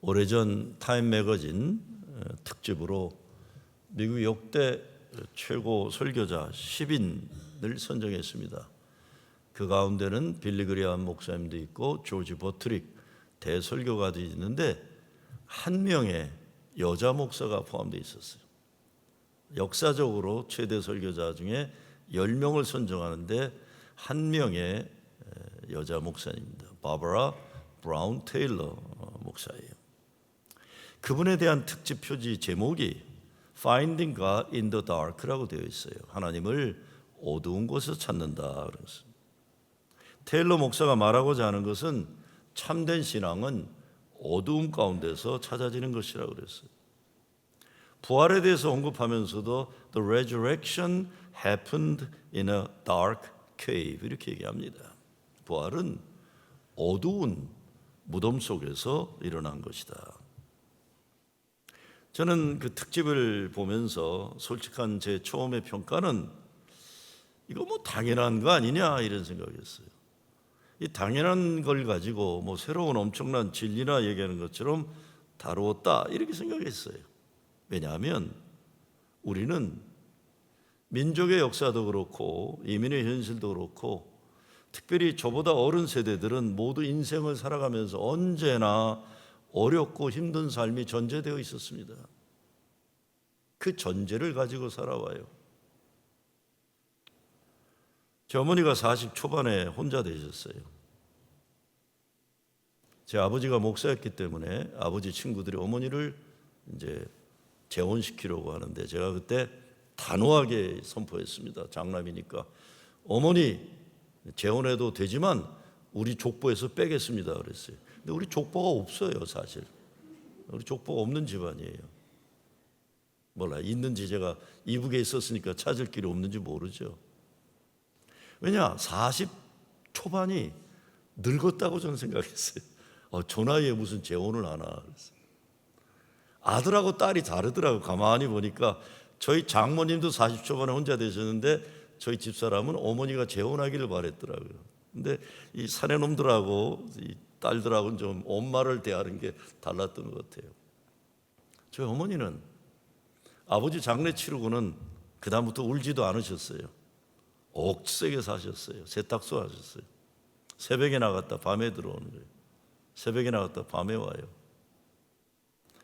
오래전 타임 매거진 특집으로 미국 역대 최고 설교자 10인을 선정했습니다. 그 가운데는 빌리 그레이엄 목사님도 있고 조지 버트릭 대설교가도 있는데 한 명의 여자 목사가 포함되어 있었어요. 역사적으로 최대 설교자 중에 10명을 선정하는데 한 명의 여자 목사님입니다. 바버라 브라운 테일러 목사예요. 그분에 대한 특집 표지 제목이 Finding God in the Dark라고 되어 있어요. 하나님을 어두운 곳에서 찾는다. 그래서 테일러 목사가 말하고자 하는 것은 참된 신앙은 어두움 가운데서 찾아지는 것이라고 그랬어요. 부활에 대해서 언급하면서도 The resurrection happened in a dark cave 이렇게 얘기합니다. 부활은 어두운 무덤 속에서 일어난 것이다. 저는 그 특집을 보면서 솔직한 제 처음의 평가는 이거 뭐 당연한 거 아니냐 이런 생각이었어요. 이 당연한 걸 가지고 뭐 새로운 엄청난 진리나 얘기하는 것처럼 다루었다 이렇게 생각했어요. 왜냐하면 우리는 민족의 역사도 그렇고 이민의 현실도 그렇고 특별히 저보다 어른 세대들은 모두 인생을 살아가면서 언제나 어렵고 힘든 삶이 전제되어 있었습니다. 그 전제를 가지고 살아와요. 제 어머니가 40 초반에 혼자 되셨어요. 제 아버지가 목사였기 때문에 아버지 친구들이 어머니를 이제 재혼시키려고 하는데 제가 그때 단호하게 선포했습니다. 장남이니까 어머니 재혼해도 되지만 우리 족보에서 빼겠습니다 그랬어요. 근데 우리 족보가 없어요. 사실 우리 족보가 없는 집안이에요. 몰라 있는지 제가 이북에 있었으니까 찾을 길이 없는지 모르죠. 왜냐 40 초반이 늙었다고 저는 생각했어요. 저 나이에 무슨 재혼을 하나 그랬어요. 아들하고 딸이 다르더라고요. 가만히 보니까 저희 장모님도 40 초반에 혼자 되셨는데 저희 집사람은 어머니가 재혼하기를 바랬더라고요. 근데 이 사내놈들하고 이 딸들하고는 좀 엄마를 대하는 게 달랐던 것 같아요. 저희 어머니는 아버지 장례 치르고는 그 다음부터 울지도 않으셨어요. 억세게 사셨어요. 세탁소 하셨어요. 새벽에 나갔다 밤에 들어오는 거예요. 새벽에 나갔다 밤에 와요.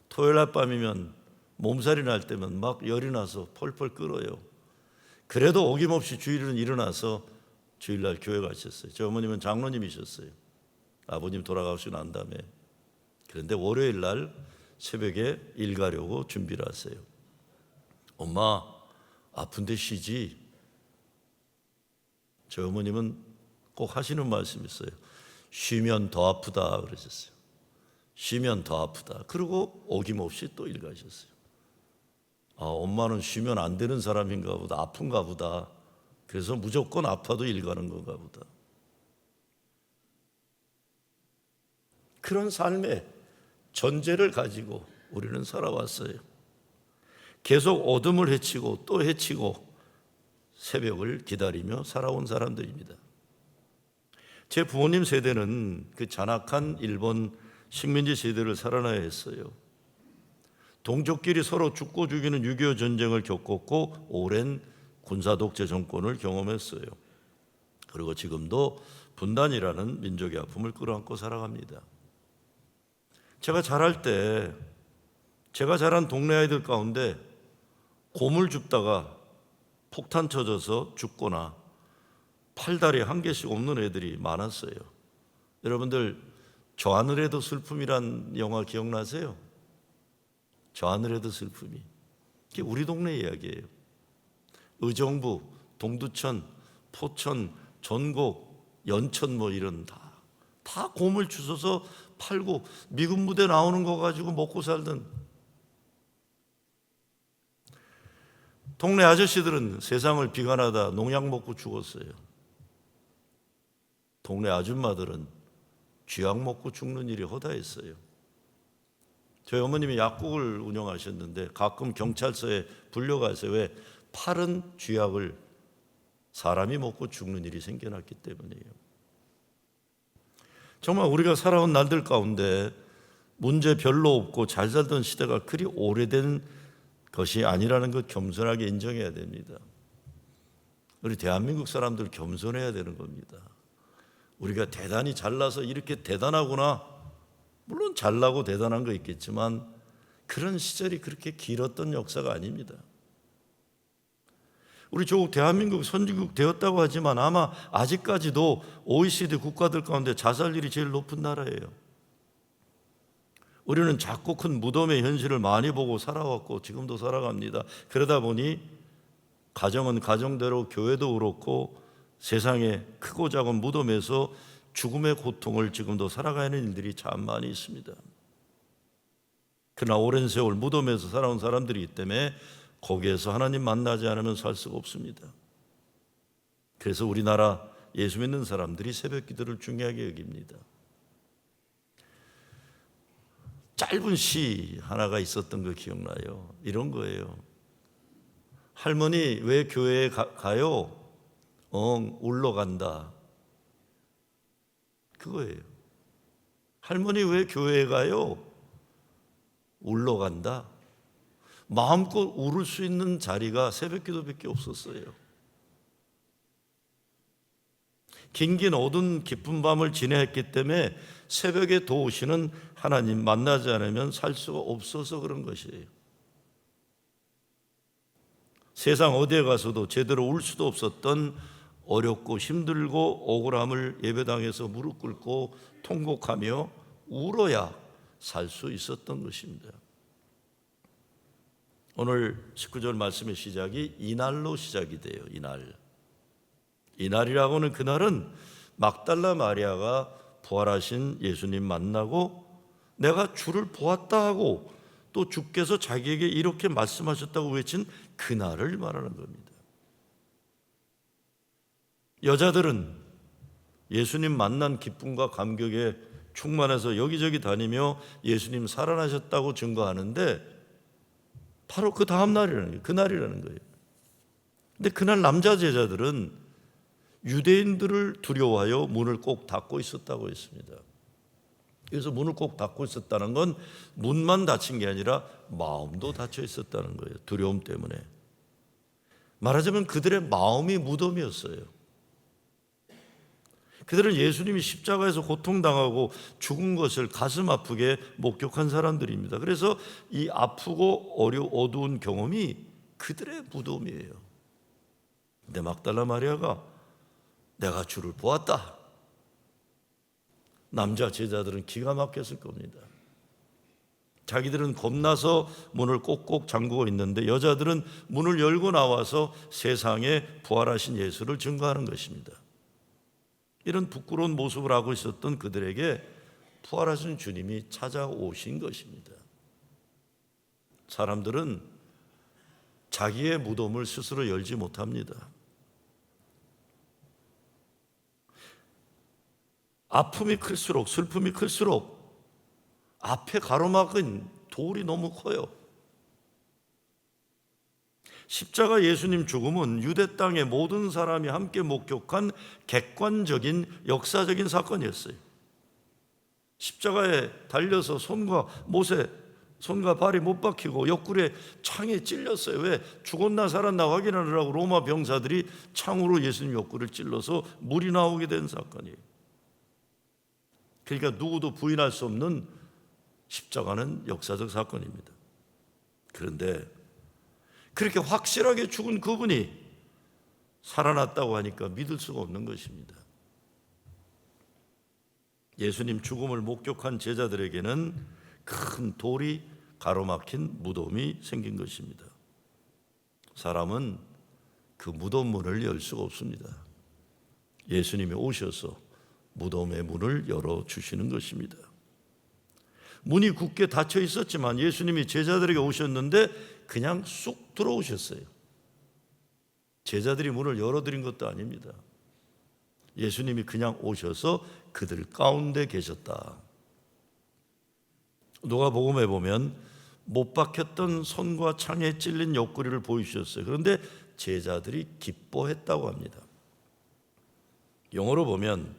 토요일 날 밤이면 몸살이 날 때면 막 열이 나서 펄펄 끓어요. 그래도 어김없이 주일은 일어나서 주일날 교회 가셨어요. 저 어머님은 장로님이셨어요. 아버님 돌아가시고 난 다음에. 그런데 월요일 날 새벽에 일 가려고 준비를 하세요. 엄마 아픈데 쉬지. 저 어머님은 꼭 하시는 말씀이 있어요. 쉬면 더 아프다 그러셨어요. 쉬면 더 아프다. 그리고 어김없이 또 일 가셨어요. 엄마는 쉬면 안 되는 사람인가 보다. 아픈가 보다. 그래서 무조건 아파도 일 가는 건가 보다. 그런 삶의 전제를 가지고 우리는 살아왔어요. 계속 어둠을 헤치고 또 헤치고 새벽을 기다리며 살아온 사람들입니다. 제 부모님 세대는 그 잔악한 일본 식민지 세대를 살아나야 했어요. 동족끼리 서로 죽고 죽이는 6.25 전쟁을 겪었고 오랜 군사독재 정권을 경험했어요. 그리고 지금도 분단이라는 민족의 아픔을 끌어안고 살아갑니다. 제가 자랄 때 제가 자란 동네 아이들 가운데 곰을 줍다가 폭탄 쳐져서 죽거나 팔다리 한 개씩 없는 애들이 많았어요. 여러분들 저 하늘에도 슬픔이란 영화 기억나세요? 저 하늘에도 슬픔이. 이게 우리 동네 이야기예요. 의정부, 동두천, 포천, 전곡, 연천 뭐 이런 다 곰을 주워서 팔고 미군 부대 나오는 거 가지고 먹고 살던 동네 아저씨들은 세상을 비관하다 농약 먹고 죽었어요. 동네 아줌마들은 쥐약 먹고 죽는 일이 허다했어요. 저희 어머님이 약국을 운영하셨는데 가끔 경찰서에 불려가서 왜 파른 쥐약을 사람이 먹고 죽는 일이 생겨났기 때문이에요. 정말 우리가 살아온 날들 가운데 문제 별로 없고 잘 살던 시대가 그리 오래된 것이 아니라는 것 겸손하게 인정해야 됩니다. 우리 대한민국 사람들 겸손해야 되는 겁니다. 우리가 대단히 잘나서 이렇게 대단하구나. 물론 잘나고 대단한 거 있겠지만 그런 시절이 그렇게 길었던 역사가 아닙니다. 우리 조국 대한민국 선진국 되었다고 하지만 아마 아직까지도 OECD 국가들 가운데 자살률이 제일 높은 나라예요. 우리는 작고 큰 무덤의 현실을 많이 보고 살아왔고 지금도 살아갑니다. 그러다 보니 가정은 가정대로 교회도 그렇고 세상에 크고 작은 무덤에서 죽음의 고통을 지금도 살아가는 일들이 참 많이 있습니다. 그러나 오랜 세월 무덤에서 살아온 사람들이기 때문에 거기에서 하나님 만나지 않으면 살 수가 없습니다. 그래서 우리나라 예수 믿는 사람들이 새벽 기도를 중요하게 여깁니다. 짧은 시 하나가 있었던 거 기억나요? 이런 거예요. 할머니 왜 교회에 가요? 울러 간다. 그거예요. 할머니 왜 교회에 가요? 울러 간다. 마음껏 울을 수 있는 자리가 새벽기도밖에 없었어요. 긴긴 어두운 깊은 밤을 지내했기 때문에 새벽에 도우시는 하나님 만나지 않으면 살 수가 없어서 그런 것이에요. 세상 어디에 가서도 제대로 울 수도 없었던 어렵고 힘들고 억울함을 예배당에서 무릎 꿇고 통곡하며 울어야 살 수 있었던 것입니다. 오늘 19절 말씀의 시작이 이날로 시작이 돼요. 이날이라고는 그날은 막달라 마리아가 부활하신 예수님 만나고 내가 주를 보았다 하고 또 주께서 자기에게 이렇게 말씀하셨다고 외친 그날을 말하는 겁니다. 여자들은 예수님 만난 기쁨과 감격에 충만해서 여기저기 다니며 예수님 살아나셨다고 증거하는데 바로 그 다음 날이라는 거예요. 그날이라는 거예요. 근데 그날 남자 제자들은 유대인들을 두려워하여 문을 꼭 닫고 있었다고 했습니다. 그래서 문을 꼭 닫고 있었다는 건 문만 닫힌 게 아니라 마음도 닫혀 있었다는 거예요. 두려움 때문에. 말하자면 그들의 마음이 무덤이었어요. 그들은 예수님이 십자가에서 고통당하고 죽은 것을 가슴 아프게 목격한 사람들입니다. 그래서 이 아프고 어두운 경험이 그들의 무덤이에요. 근데 막달라 마리아가 내가 주를 보았다. 남자 제자들은 기가 막혔을 겁니다. 자기들은 겁나서 문을 꼭꼭 잠그고 있는데 여자들은 문을 열고 나와서 세상에 부활하신 예수를 증거하는 것입니다. 이런 부끄러운 모습을 하고 있었던 그들에게 부활하신 주님이 찾아오신 것입니다. 사람들은 자기의 무덤을 스스로 열지 못합니다. 아픔이 클수록 슬픔이 클수록 앞에 가로막은 돌이 너무 커요. 십자가 예수님 죽음은 유대 땅의 모든 사람이 함께 목격한 객관적인 역사적인 사건이었어요. 십자가에 달려서 손과 발이 못 박히고 옆구리에 창에 찔렸어요. 왜? 죽었나 살았나 확인하느라고 로마 병사들이 창으로 예수님 옆구리를 찔러서 물이 나오게 된 사건이에요. 그러니까 누구도 부인할 수 없는 십자가는 역사적 사건입니다. 그런데 그렇게 확실하게 죽은 그분이 살아났다고 하니까 믿을 수가 없는 것입니다. 예수님 죽음을 목격한 제자들에게는 큰 돌이 가로막힌 무덤이 생긴 것입니다. 사람은 그 무덤 문을 열 수가 없습니다. 예수님이 오셔서 무덤의 문을 열어주시는 것입니다. 문이 굳게 닫혀 있었지만 예수님이 제자들에게 오셨는데 그냥 쑥 들어오셨어요. 제자들이 문을 열어드린 것도 아닙니다. 예수님이 그냥 오셔서 그들 가운데 계셨다. 누가복음에 보면 못 박혔던 손과 창에 찔린 옆구리를 보여주셨어요. 그런데 제자들이 기뻐했다고 합니다. 영어로 보면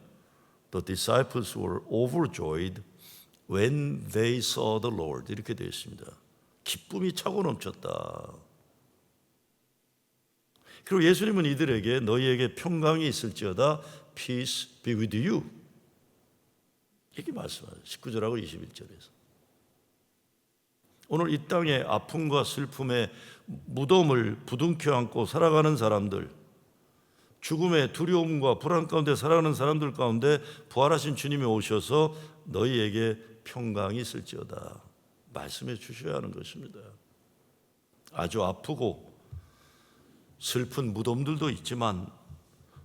The disciples were overjoyed When they saw the Lord 이렇게 되어 있습니다. 기쁨이 차고 넘쳤다. 그리고 예수님은 이들에게 너희에게 평강이 있을지어다 Peace be with you 이렇게 말씀하세요. 19절하고 21절에서. 오늘 이 땅에 아픔과 슬픔의 무덤을 부둥켜 안고 살아가는 사람들, 죽음의 두려움과 불안 가운데 살아가는 사람들 가운데 부활하신 주님이 오셔서 너희에게 평강이 있을지어다 말씀해 주셔야 하는 것입니다. 아주 아프고 슬픈 무덤들도 있지만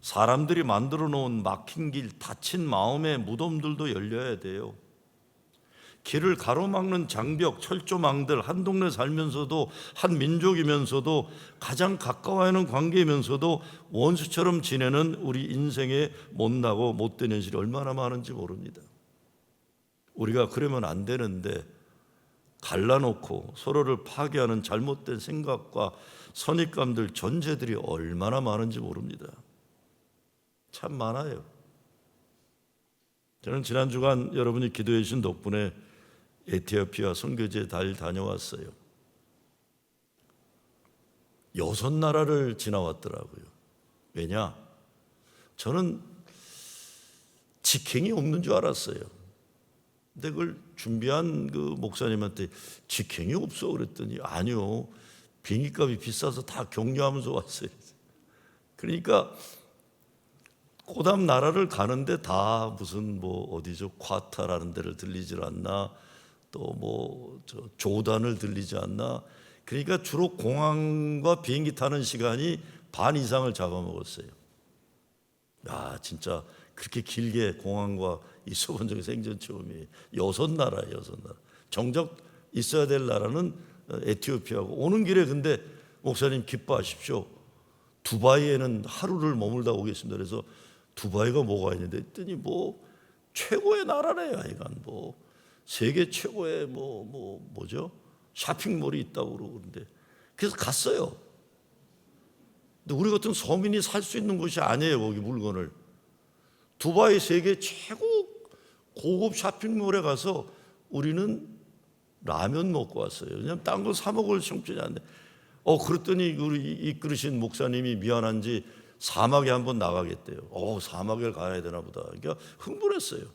사람들이 만들어 놓은 막힌 길, 닫힌 마음의 무덤들도 열려야 돼요. 길을 가로막는 장벽, 철조망들, 한 동네 살면서도 한 민족이면서도 가장 가까워하는 관계이면서도 원수처럼 지내는 우리 인생의 못나고 못된 현실이 얼마나 많은지 모릅니다. 우리가 그러면 안 되는데 갈라놓고 서로를 파괴하는 잘못된 생각과 선입감들, 전제들이 얼마나 많은지 모릅니다. 참 많아요. 저는 지난 주간 여러분이 기도해 주신 덕분에 에티오피아 선교지에 달 다녀왔어요. 6나라를 지나왔더라고요. 왜냐? 저는 직행이 없는 줄 알았어요. 근데 그걸 준비한 그 목사님한테 직행이 없어 그랬더니 아니요. 비행기값이 비싸서 다 격려하면서 왔어요. 그러니까 고담 나라를 가는데 다 무슨 뭐 어디죠? 과타라는 데를 들리질 않나? 또 뭐 조단을 들리지 않나? 그러니까 주로 공항과 비행기 타는 시간이 반 이상을 잡아먹었어요. 야, 진짜 그렇게 길게 공항과 있어본 적이 생전 처음이에요. 6나라예요, 6나라. 정작 있어야 될 나라는 에티오피아고 오는 길에 근데 목사님 기뻐하십시오. 두바이에는 하루를 머물다 오겠습니다. 그래서 두바이가 뭐가 있는데 했더니 뭐 최고의 나라래요. 하여간 뭐 세계 최고의 뭐죠? 쇼핑몰이 있다고 그러는데 그래서 갔어요. 근데 우리 같은 서민이 살 수 있는 곳이 아니에요. 거기 물건을. 두바이 세계 최고 고급 쇼핑몰에 가서 우리는 라면 먹고 왔어요. 왜냐하면 딴 거 사 먹을 형편이 안 돼. 그랬더니 우리 이끌으신 목사님이 미안한지 사막에 한번 나가겠대요. 사막에 가야 되나 보다. 그러니까 흥분했어요.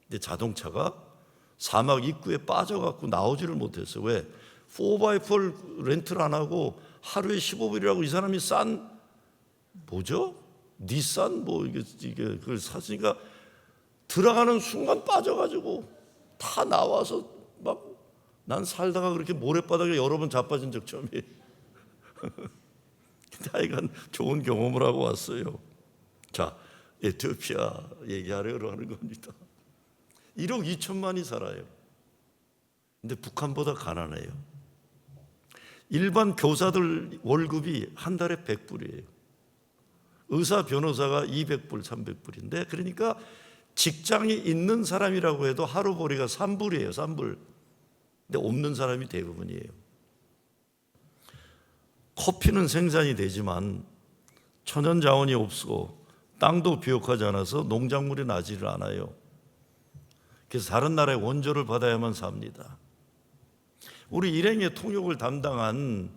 근데 자동차가 사막 입구에 빠져갖고 나오지를 못했어요. 왜? 4x4 렌트를 안 하고 하루에 15불이라고 이 사람이 싼 뭐죠? 닛산 이게 그걸 샀으니까 들어가는 순간 빠져가지고 다 나와서 막 난 살다가 그렇게 모래바닥에 여러 번 자빠진 적 처음이에요. 근데 하여간 좋은 경험을 하고 왔어요. 자, 에티오피아 얘기하려고 하는 겁니다. 1억 2천만이 살아요. 근데 북한보다 가난해요. 일반 교사들 월급이 한 달에 100불이에요. 의사, 변호사가 200불, 300불인데 그러니까 직장이 있는 사람이라고 해도 하루벌이가 3불이에요. 3불. 근데 없는 사람이 대부분이에요. 커피는 생산이 되지만 천연 자원이 없고 땅도 비옥하지 않아서 농작물이 나지를 않아요. 그래서 다른 나라의 원조를 받아야만 삽니다. 우리 일행의 통역을 담당한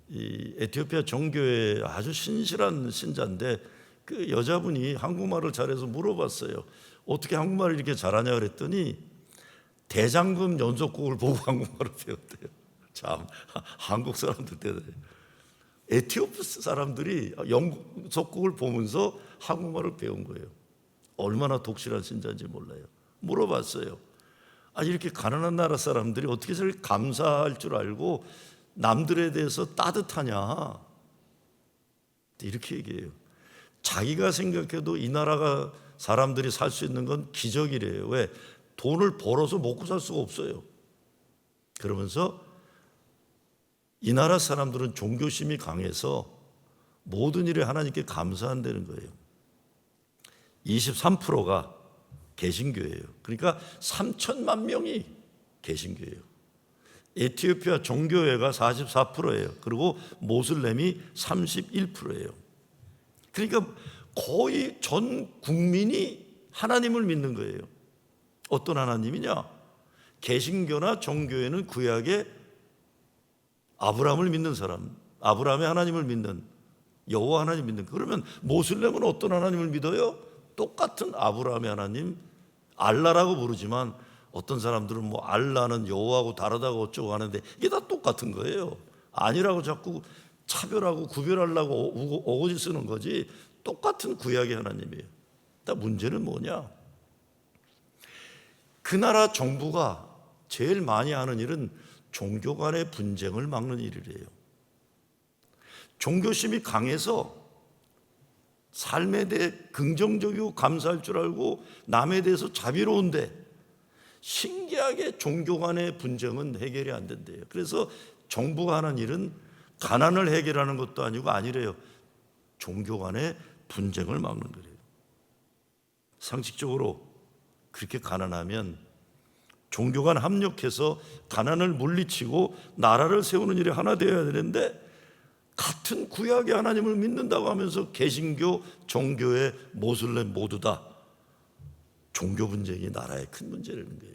이 에티오피아 정교회 아주 신실한 신자인데 그 여자분이 한국말을 잘해서 물어봤어요. 어떻게 한국말을 이렇게 잘하냐 그랬더니 대장금 연속곡을 보고 한국말을 배웠대요. 참 한국 사람들 대단해요. 에티오피아 사람들이 연속곡을 보면서 한국말을 배운 거예요. 얼마나 독실한 신자인지 몰라요. 물어봤어요. 이렇게 가난한 나라 사람들이 어떻게 저렇게 감사할 줄 알고 남들에 대해서 따뜻하냐? 이렇게 얘기해요. 자기가 생각해도 이 나라가 사람들이 살 수 있는 건 기적이래요. 왜? 돈을 벌어서 먹고 살 수가 없어요. 그러면서 이 나라 사람들은 종교심이 강해서 모든 일에 하나님께 감사한다는 거예요. 23%가 개신교예요. 그러니까 3천만 명이 개신교예요. 에티오피아 종교회가 44%예요. 그리고 모슬렘이 31%예요. 그러니까 거의 전 국민이 하나님을 믿는 거예요. 어떤 하나님이냐? 개신교나 정교회는 구약에 아브라함을 믿는 사람, 아브라함의 하나님을 믿는, 여호와 하나님 믿는. 그러면 모슬렘은 어떤 하나님을 믿어요? 똑같은 아브라함의 하나님, 알라라고 부르지만 어떤 사람들은 뭐 알라는 여호와하고 다르다고 어쩌고 하는데 이게 다 똑같은 거예요. 아니라고 자꾸 차별하고 구별하려고 어거지 쓰는 거지, 똑같은 구약의 하나님이에요. 다 문제는 뭐냐? 그 나라 정부가 제일 많이 하는 일은 종교 간의 분쟁을 막는 일이래요. 종교심이 강해서 삶에 대해 긍정적이고 감사할 줄 알고 남에 대해서 자비로운데 신기하게 종교 간의 분쟁은 해결이 안 된대요. 그래서 정부가 하는 일은 가난을 해결하는 것도 아니고 아니래요. 종교 간의 분쟁을 막는 거래요. 상식적으로 그렇게 가난하면 종교 간 합력해서 가난을 물리치고 나라를 세우는 일이 하나 되어야 되는데, 같은 구약의 하나님을 믿는다고 하면서 개신교, 정교회, 모슬렘 모두 다 종교 분쟁이 나라의 큰 문제라는 거예요.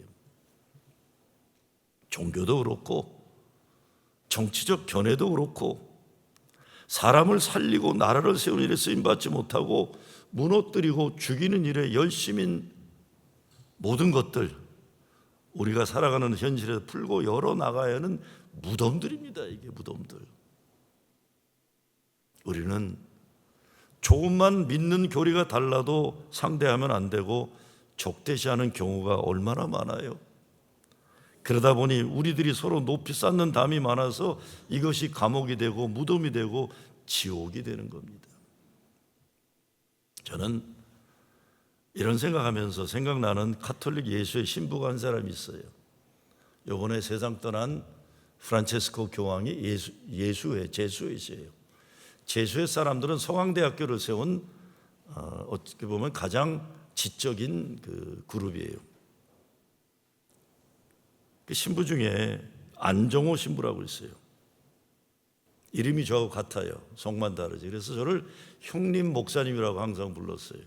종교도 그렇고 정치적 견해도 그렇고 사람을 살리고 나라를 세우는 일에 쓰임받지 못하고 무너뜨리고 죽이는 일에 열심인 모든 것들, 우리가 살아가는 현실에서 풀고 열어나가야 하는 무덤들입니다. 이게 무덤들. 우리는 조금만 믿는 교리가 달라도 상대하면 안 되고 적대시하는 경우가 얼마나 많아요. 그러다 보니 우리들이 서로 높이 쌓는 담이 많아서 이것이 감옥이 되고 무덤이 되고 지옥이 되는 겁니다. 저는 이런 생각하면서 생각나는 가톨릭 예수의 신부가 한 사람이 있어요. 요번에 세상 떠난 프란체스코 교황이 예수회, 제수회시예요. 제수회 사람들은 서강대학교를 세운 어떻게 보면 가장 지적인 그 그룹이에요. 그 신부 중에 안정호 신부라고 있어요. 이름이 저하고 같아요. 성만 다르지. 그래서 저를 형님 목사님이라고 항상 불렀어요.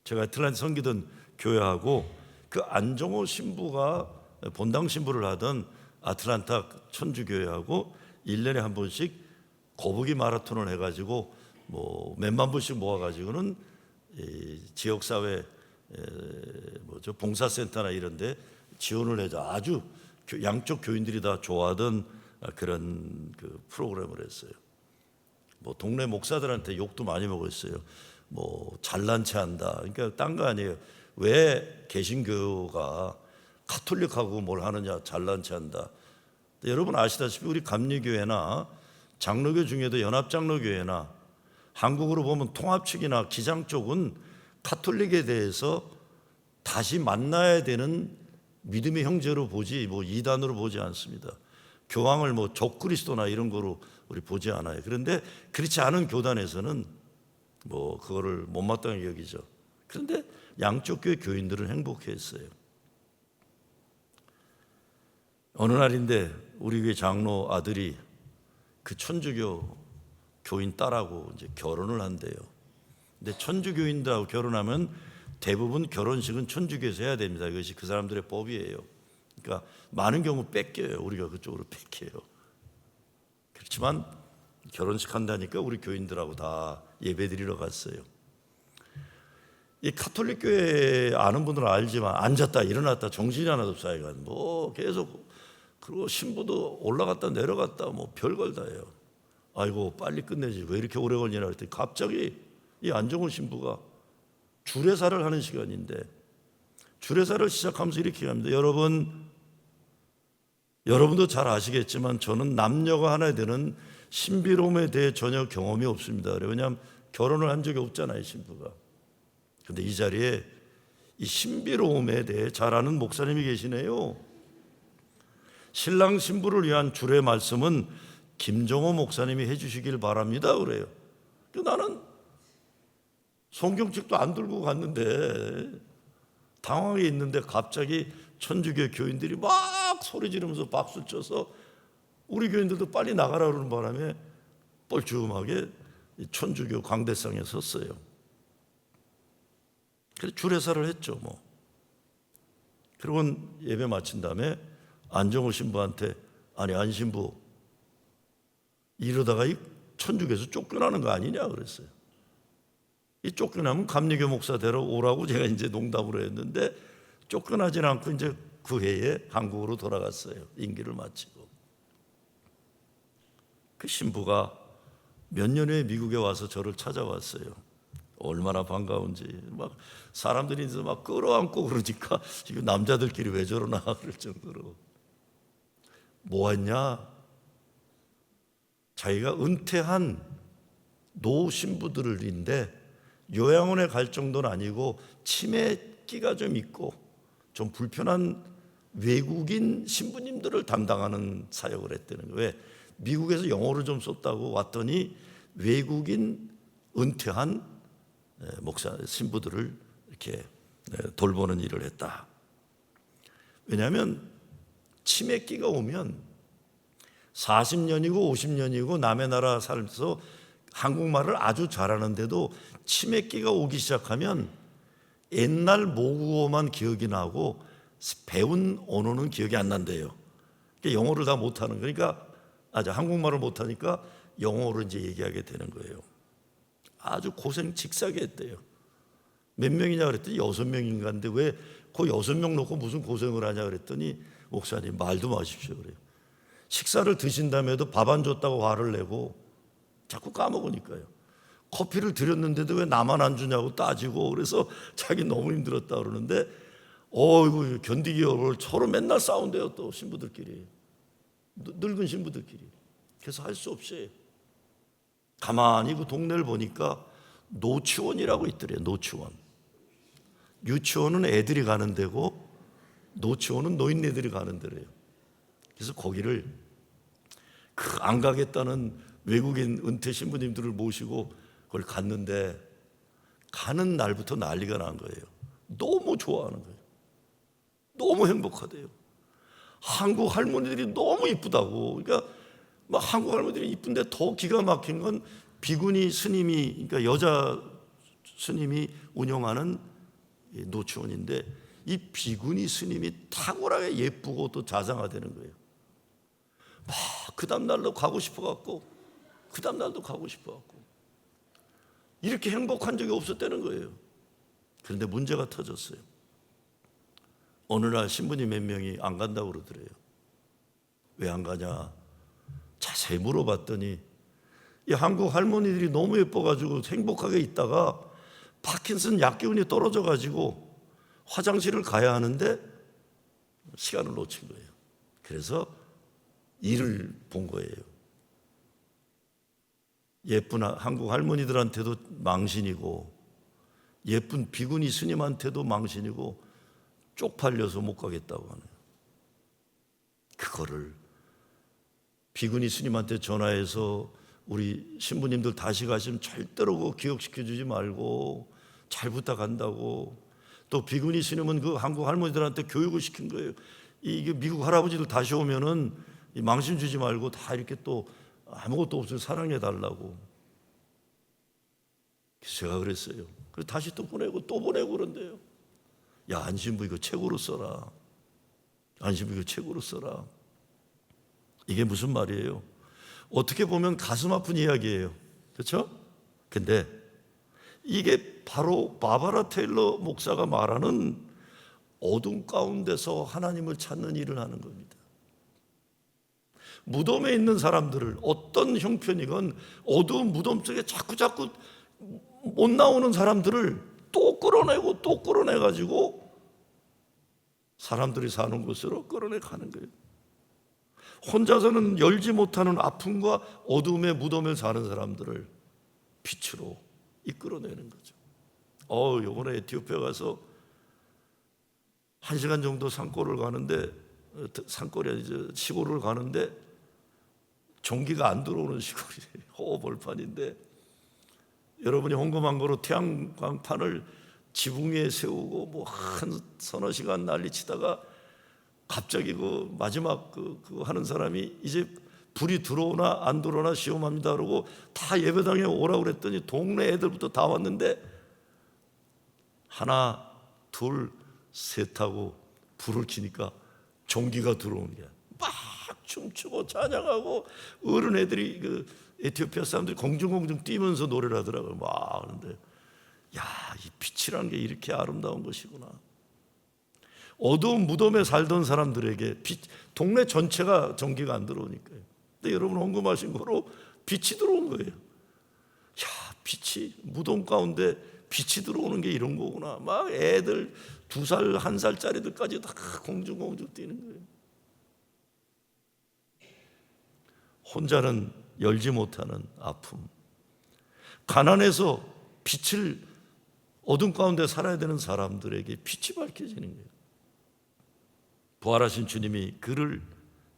제가 애틀란타 섬기던 교회하고 그 안정호 신부가 본당 신부를 하던 아틀란타 천주교회하고 1년에 한 번씩 거북이 마라톤을 해가지고 뭐 몇만 불씩 모아가지고는 지역사회 봉사센터나 이런데 지원을 해서 아주 양쪽 교인들이 다 좋아하던 그런 그 프로그램을 했어요. 뭐 동네 목사들한테 욕도 많이 먹었어요. 뭐 잘난 체 한다. 그러니까 딴 거 아니에요. 왜 개신교가 카톨릭하고 뭘 하느냐, 잘난 체 한다. 여러분 아시다시피 우리 감리교회나 장로교 중에도 연합장로교회나 한국으로 보면 통합 측이나 기장 쪽은 카톨릭에 대해서 다시 만나야 되는 믿음의 형제로 보지 뭐 이단으로 보지 않습니다. 교황을 뭐 적그리스도나 이런 거로 우리 보지 않아요. 그런데 그렇지 않은 교단에서는 뭐 그거를 못마땅하게 여기죠. 그런데 양쪽 교회 교인들은 행복했어요. 어느 날인데 우리 교회 장로 아들이 그 천주교 교인 딸하고 이제 결혼을 한대요. 근데 천주교인들하고 결혼하면 대부분 결혼식은 천주교에서 해야 됩니다. 이것이 그 사람들의 법이에요. 그러니까 많은 경우 뺏겨요. 우리가 그쪽으로 뺏겨요. 그렇지만 결혼식 한다니까 우리 교인들하고 다 예배 드리러 갔어요. 이 카톨릭 교회 아는 분들은 알지만 앉았다 일어났다 정신이 하나도 없어요. 뭐 계속, 그리고 신부도 올라갔다 내려갔다 뭐 별걸 다 해요. 아이고 빨리 끝내지 왜 이렇게 오래 걸리나 그랬더니 갑자기 이 안정훈 신부가 주례사를 하는 시간인데 주례사를 시작하면서 이렇게 합니다. 여러분도 잘 아시겠지만 저는 남녀가 하나 되는 신비로움에 대해 전혀 경험이 없습니다. 왜냐하면 결혼을 한 적이 없잖아요, 신부가. 그런데 이 자리에 이 신비로움에 대해 잘 아는 목사님이 계시네요. 신랑 신부를 위한 주례 말씀은 김정호 목사님이 해주시길 바랍니다. 그래요. 나는 성경책도 안 들고 갔는데 당황해 있는데 갑자기 천주교 교인들이 막 소리 지르면서 박수 쳐서 우리 교인들도 빨리 나가라 그러는 바람에 뻘쭘하게 천주교 광대상에 섰어요. 그래서 주례사를 했죠. 뭐 그리고 예배 마친 다음에 안정호 신부한테 아니 안 신부 이러다가 이 천주교에서 쫓겨나는 거 아니냐 그랬어요. 이 쫓겨나면 감리교 목사 데려오라고 제가 이제 농담으로 했는데 쫓겨나진 않고 이제 그 해에 한국으로 돌아갔어요. 임기를 마치고. 그 신부가 몇 년 후에 미국에 와서 저를 찾아왔어요. 얼마나 반가운지 막 사람들이 이제 막 끌어안고 그러니까 이거 남자들끼리 왜 저러나 그럴 정도로 뭐 했냐? 자기가 은퇴한 노 신부들인데 요양원에 갈 정도는 아니고 치매기가 좀 있고 좀 불편한 외국인 신부님들을 담당하는 사역을 했다는 거예요. 왜? 미국에서 영어를 좀 썼다고 왔더니 외국인 은퇴한 목사 신부들을 이렇게 돌보는 일을 했다. 왜냐하면 치매기가 오면 40년이고 50년이고 남의 나라 살면서 한국말을 아주 잘하는데도 치매기가 오기 시작하면 옛날 모국어만 기억이 나고 배운 언어는 기억이 안 난대요. 영어를 다 못하는 거니까 한국말을 못하니까 영어로 이제 얘기하게 되는 거예요. 아주 고생 직사게 했대요. 몇 명이냐 그랬더니 6명인가인데 왜 그 6명 놓고 무슨 고생을 하냐 그랬더니 목사님 말도 마십시오 그래요. 식사를 드신 다음에도 밥 안 줬다고 화를 내고 자꾸 까먹으니까요. 커피를 드렸는데도 왜 나만 안 주냐고 따지고 그래서 자기 너무 힘들었다 그러는데 이거 견디기 어려울 서로 맨날 싸운대요. 또 신부들끼리 늙은 신부들끼리. 그래서 할 수 없이 가만히 그 동네를 보니까 노치원이라고 있더래요. 노치원. 유치원은 애들이 가는 데고 노치원은 노인네들이 가는 데래요. 그래서 거기를 안 가겠다는 외국인 은퇴 신부님들을 모시고 그걸 갔는데 가는 날부터 난리가 난 거예요. 너무 좋아하는 거예요. 너무 행복하대요. 한국 할머니들이 너무 이쁘다고. 그러니까 막 한국 할머니들이 이쁜데 더 기가 막힌 건 비구니 스님이 그러니까 여자 스님이 운영하는 노치원인데 이 비구니 스님이 탁월하게 예쁘고 또 자상하다는 거예요. 막 그 다음날도 가고 싶어갖고 그 다음날도 가고 싶어갖고 이렇게 행복한 적이 없었다는 거예요. 그런데 문제가 터졌어요. 어느 날 신부님 몇 명이 안 간다고 그러더래요. 왜 안 가냐 자세히 물어봤더니 이 한국 할머니들이 너무 예뻐가지고 행복하게 있다가 파킨슨 약 기운이 떨어져가지고 화장실을 가야 하는데 시간을 놓친 거예요. 그래서 일을 본 거예요. 예쁜 한국 할머니들한테도 망신이고 예쁜 비구니 스님한테도 망신이고 쪽팔려서 못 가겠다고 하는 거예요. 그거를 비구니 스님한테 전화해서 우리 신부님들 다시 가시면 절대로 그거 기억시켜주지 말고 잘 부탁한다고. 또 비구니 스님은 그 한국 할머니들한테 교육을 시킨 거예요. 이게 미국 할아버지들 다시 오면은 망신 주지 말고 다 이렇게 또 아무것도 없으면 사랑해 달라고. 제가 그랬어요. 그래서 다시 또 보내고 또 보내고 그런데요. 야 안신부 이거 책으로 써라. 안신부 이거 책으로 써라. 이게 무슨 말이에요? 어떻게 보면 가슴 아픈 이야기예요. 그렇죠? 근데 이게 바로 바바라 테일러 목사가 말하는 어둠 가운데서 하나님을 찾는 일을 하는 겁니다. 무덤에 있는 사람들을 어떤 형편이건 어두운 무덤 속에 자꾸 못 나오는 사람들을 또 끌어내고 또 끌어내가지고 사람들이 사는 곳으로 끌어내 가는 거예요. 혼자서는 열지 못하는 아픔과 어둠의 무덤에 사는 사람들을 빛으로 이끌어내는 거죠. 요번에 에티오피아 가서 1시간 정도 산골을 가는데 산골이 아니죠. 시골을 가는데 전기가 안 들어오는 시골이에요. 호벌판인데 여러분이 홍금한 거로 태양광판을 지붕 위에 세우고 뭐 한 서너 시간 난리치다가 갑자기 그 마지막 그 하는 사람이 이제 불이 들어오나 안 들어오나 시험합니다 그러고 다 예배당에 오라고 그랬더니 동네 애들부터 다 왔는데 하나 둘 셋하고 불을 켜니까 전기가 들어오는 거야. 막 춤추고 찬양하고 어른 애들이 그 에티오피아 사람들이 공중공중 뛰면서 노래를 하더라고요. 막 하는데 야, 이 빛이라는 게 이렇게 아름다운 것이구나. 어두운 무덤에 살던 사람들에게 동네 전체가 전기가 안 들어오니까요. 근데 여러분 헌금하신 거로 빛이 들어온 거예요. 야, 빛이 무덤 가운데 빛이 들어오는 게 이런 거구나. 막 애들 2살, 1살짜리들까지 다 공중공중 뛰는 거예요. 혼자는 열지 못하는 아픔, 가난해서 빛을 어둠 가운데 살아야 되는 사람들에게 빛이 밝혀지는 거예요. 부활하신 주님이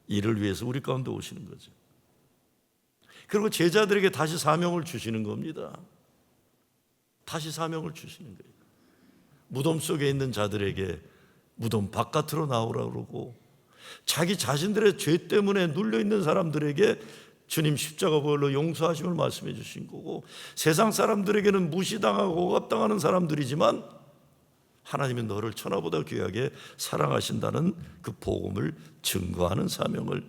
이를 위해서 우리 가운데 오시는 거죠. 그리고 제자들에게 다시 사명을 주시는 겁니다. 다시 사명을 주시는 거예요. 무덤 속에 있는 자들에게 무덤 바깥으로 나오라고 그러고, 자기 자신들의 죄 때문에 눌려있는 사람들에게 주님 십자가 보혈로 용서하심을 말씀해 주신 거고, 세상 사람들에게는 무시당하고 억압당하는 사람들이지만 하나님이 너를 천하보다 귀하게 사랑하신다는 그 복음을 증거하는 사명을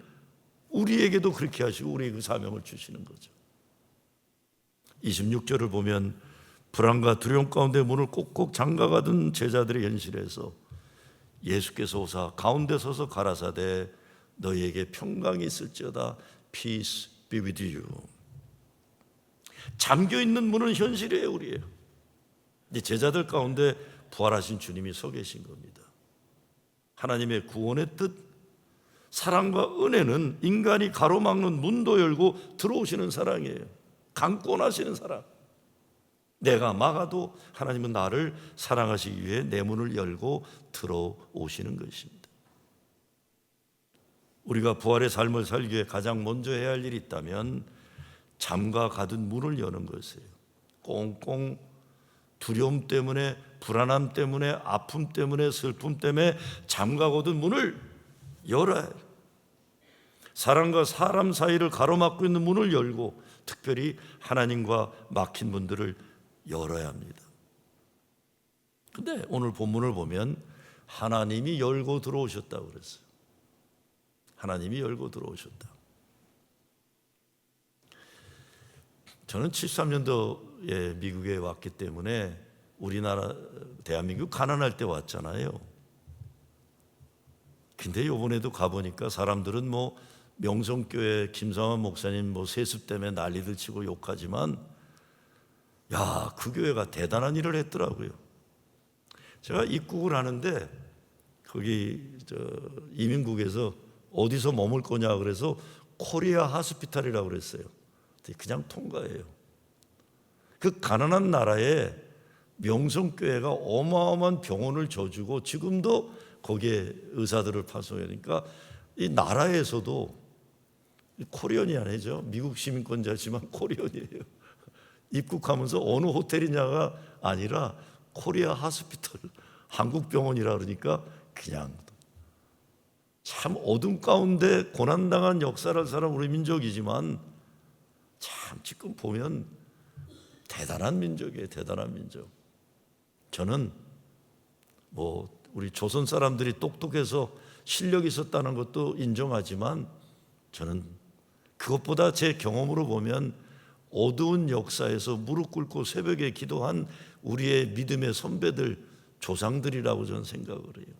우리에게도 그렇게 하시고 우리에게 그 사명을 주시는 거죠. 26절을 보면 불안과 두려움 가운데 문을 꼭꼭 잠가가던 제자들의 현실에서 예수께서 오사 가운데 서서 가라사대 너희에게 평강이 있을지어다. Peace be with you. 잠겨있는 문은 현실이에요. 우리예요. 이제 제자들 가운데 부활하신 주님이 서 계신 겁니다. 하나님의 구원의 뜻, 사랑과 은혜는 인간이 가로막는 문도 열고 들어오시는 사랑이에요. 강권하시는 사랑. 내가 막아도 하나님은 나를 사랑하시기 위해 내 문을 열고 들어오시는 것입니다. 우리가 부활의 삶을 살기 위해 가장 먼저 해야 할 일이 있다면 잠가 가둔 문을 여는 것이에요. 꽁꽁 두려움 때문에, 불안함 때문에, 아픔 때문에, 슬픔 때문에 잠가거든 문을 열어야 해요. 사람과 사람 사이를 가로막고 있는 문을 열고, 특별히 하나님과 막힌 문들을 열어야 합니다. 근데 오늘 본문을 보면 하나님이 열고 들어오셨다고 그랬어요. 하나님이 열고 들어오셨다. 저는 73년도에 미국에 왔기 때문에 우리나라 대한민국 가난할 때 왔잖아요. 근데 이번에도 가보니까 사람들은 뭐 명성교회 김상환 목사님 뭐 세습 때문에 난리들 치고 욕하지만 야, 그 교회가 대단한 일을 했더라고요. 제가 입국을 하는데 거기 이민국에서 어디서 머물 거냐 그래서 코리아 하스피탈이라고 그랬어요. 그냥 통과해요. 그 가난한 나라에 명성교회가 어마어마한 병원을 져주고 지금도 거기에 의사들을 파송하니까 이 나라에서도 코리언이 아니죠. 미국 시민권자지만 코리언이에요. 입국하면서 어느 호텔이냐가 아니라 코리아 하스피털, 한국 병원이라 그러니까 그냥 참 어둠 가운데 고난당한 역사를 살아온 우리 민족이지만 참 지금 보면 대단한 민족이에요. 대단한 민족. 저는 뭐 우리 조선 사람들이 똑똑해서 실력이 있었다는 것도 인정하지만 저는 그것보다 제 경험으로 보면 어두운 역사에서 무릎 꿇고 새벽에 기도한 우리의 믿음의 선배들, 조상들이라고 저는 생각을 해요.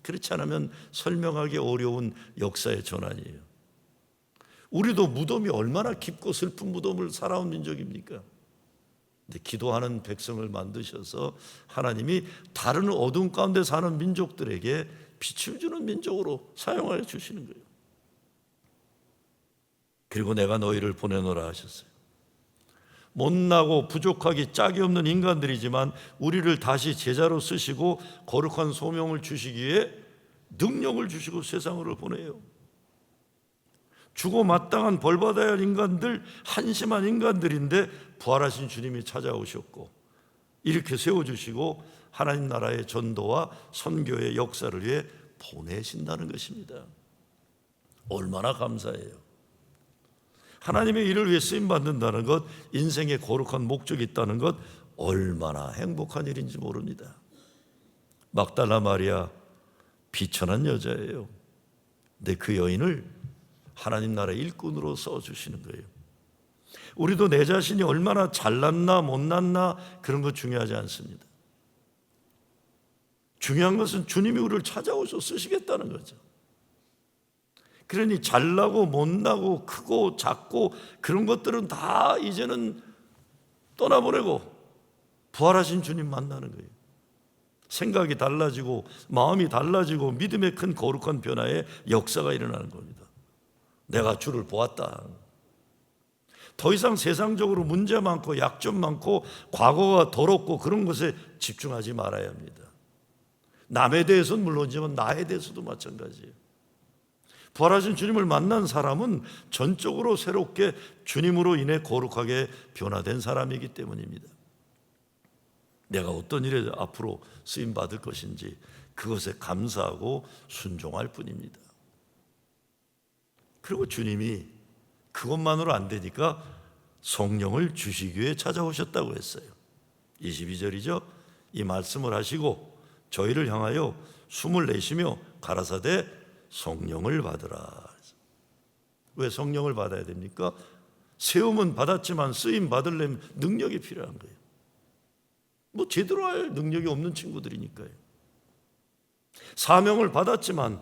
그렇지 않으면 설명하기 어려운 역사의 전환이에요. 우리도 무덤이 얼마나 깊고 슬픈 무덤을 살아온 민족입니까? 근데 기도하는 백성을 만드셔서 하나님이 다른 어둠 가운데 사는 민족들에게 빛을 주는 민족으로 사용하여 주시는 거예요. 그리고 내가 너희를 보내노라 하셨어요. 못나고 부족하기 짝이 없는 인간들이지만 우리를 다시 제자로 쓰시고 거룩한 소명을 주시기 위해 능력을 주시고 세상으로 보내요. 죽어 마땅한 벌받아야 할 인간들, 한심한 인간들인데 부활하신 주님이 찾아오셨고 이렇게 세워주시고 하나님 나라의 전도와 선교의 역사를 위해 보내신다는 것입니다. 얼마나 감사해요. 하나님의 일을 위해 쓰임받는다는 것, 인생의 거룩한 목적이 있다는 것 얼마나 행복한 일인지 모릅니다. 막달라 마리아 비천한 여자예요. 근데 그 여인을 하나님 나라의 일꾼으로 써주시는 거예요. 우리도 내 자신이 얼마나 잘났나 못났나 그런 거 중요하지 않습니다. 중요한 것은 주님이 우리를 찾아오셔 쓰시겠다는 거죠. 그러니 잘나고 못나고 크고 작고 그런 것들은 다 이제는 떠나보내고 부활하신 주님 만나는 거예요. 생각이 달라지고 마음이 달라지고 믿음의 큰 거룩한 변화의 역사가 일어나는 겁니다. 내가 주를 보았다. 더 이상 세상적으로 문제 많고 약점 많고 과거가 더럽고 그런 것에 집중하지 말아야 합니다. 남에 대해서는 물론이지만 나에 대해서도 마찬가지예요. 부활하신 주님을 만난 사람은 전적으로 새롭게 주님으로 인해 거룩하게 변화된 사람이기 때문입니다. 내가 어떤 일에 앞으로 쓰임 받을 것인지 그것에 감사하고 순종할 뿐입니다. 그리고 주님이 그것만으로 안 되니까 성령을 주시기 위해 찾아오셨다고 했어요. 22절이죠. 이 말씀을 하시고 저희를 향하여 숨을 내쉬며 가라사대 성령을 받으라. 왜 성령을 받아야 됩니까? 세움은 받았지만 쓰임 받으려면 능력이 필요한 거예요. 뭐 제대로 할 능력이 없는 친구들이니까요. 사명을 받았지만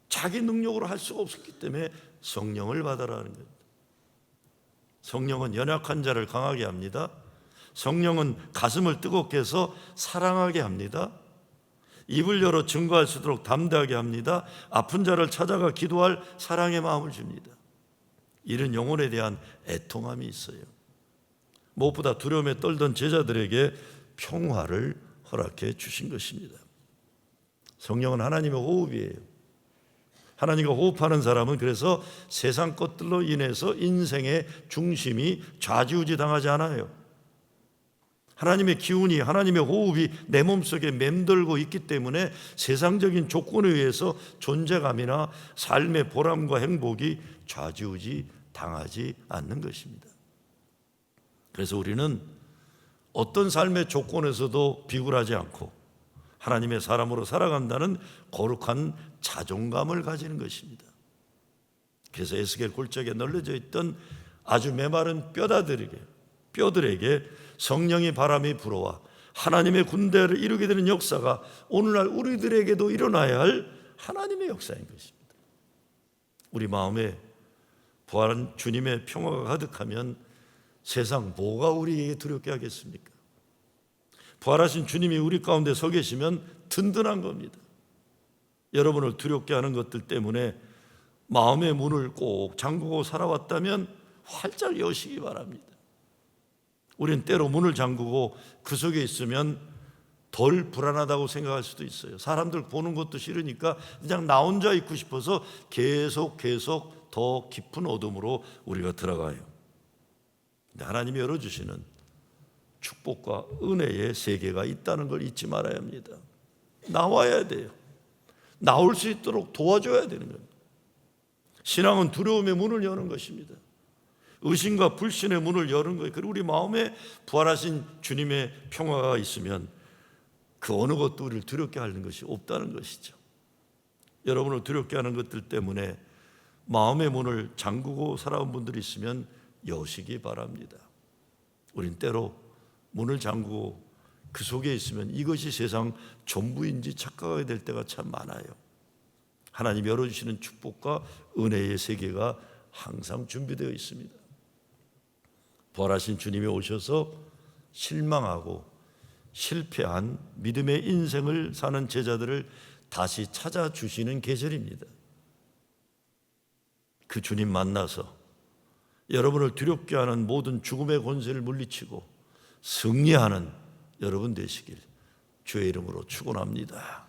자기 능력으로 할 수가 없었기 때문에 성령을 받아라는 겁니다. 성령은 연약한 자를 강하게 합니다. 성령은 가슴을 뜨겁게 해서 사랑하게 합니다. 입을 열어 증거할 수 있도록 담대하게 합니다. 아픈 자를 찾아가 기도할 사랑의 마음을 줍니다. 이런 영혼에 대한 애통함이 있어요. 무엇보다 두려움에 떨던 제자들에게 평화를 허락해 주신 것입니다. 성령은 하나님의 호흡이에요. 하나님과 호흡하는 사람은 그래서 세상 것들로 인해서 인생의 중심이 좌지우지 당하지 않아요. 하나님의 기운이, 하나님의 호흡이 내 몸속에 맴돌고 있기 때문에 세상적인 조건에 의해서 존재감이나 삶의 보람과 행복이 좌지우지 당하지 않는 것입니다. 그래서 우리는 어떤 삶의 조건에서도 비굴하지 않고 하나님의 사람으로 살아간다는 거룩한 자존감을 가지는 것입니다. 그래서 에스겔 골짜기에 널려져 있던 아주 메마른 뼈들에게 성령의 바람이 불어와 하나님의 군대를 이루게 되는 역사가 오늘날 우리들에게도 일어나야 할 하나님의 역사인 것입니다. 우리 마음에 부활한 주님의 평화가 가득하면 세상 뭐가 우리에게 두렵게 하겠습니까? 부활하신 주님이 우리 가운데 서 계시면 든든한 겁니다. 여러분을 두렵게 하는 것들 때문에 마음의 문을 꼭 잠그고 살아왔다면 활짝 여시기 바랍니다. 우리는 때로 문을 잠그고 그 속에 있으면 덜 불안하다고 생각할 수도 있어요. 사람들 보는 것도 싫으니까 그냥 나 혼자 있고 싶어서 계속 더 깊은 어둠으로 우리가 들어가요. 근데 하나님이 열어주시는 축복과 은혜의 세계가 있다는 걸 잊지 말아야 합니다. 나와야 돼요. 나올 수 있도록 도와줘야 되는 겁니다. 신앙은 두려움의 문을 여는 것입니다. 의심과 불신의 문을 여는 거예요. 그리고 우리 마음에 부활하신 주님의 평화가 있으면 그 어느 것도 우리를 두렵게 하는 것이 없다는 것이죠. 여러분을 두렵게 하는 것들 때문에 마음의 문을 잠그고 살아온 분들이 있으면 여시기 바랍니다. 우린 때로 문을 잠그고 그 속에 있으면 이것이 세상 전부인지 착각하게 될 때가 참 많아요. 하나님 열어주시는 축복과 은혜의 세계가 항상 준비되어 있습니다. 부활하신 주님이 오셔서 실망하고 실패한 믿음의 인생을 사는 제자들을 다시 찾아주시는 계절입니다. 그 주님 만나서 여러분을 두렵게 하는 모든 죽음의 권세를 물리치고 승리하는 여러분 되시길 주의 이름으로 축원합니다.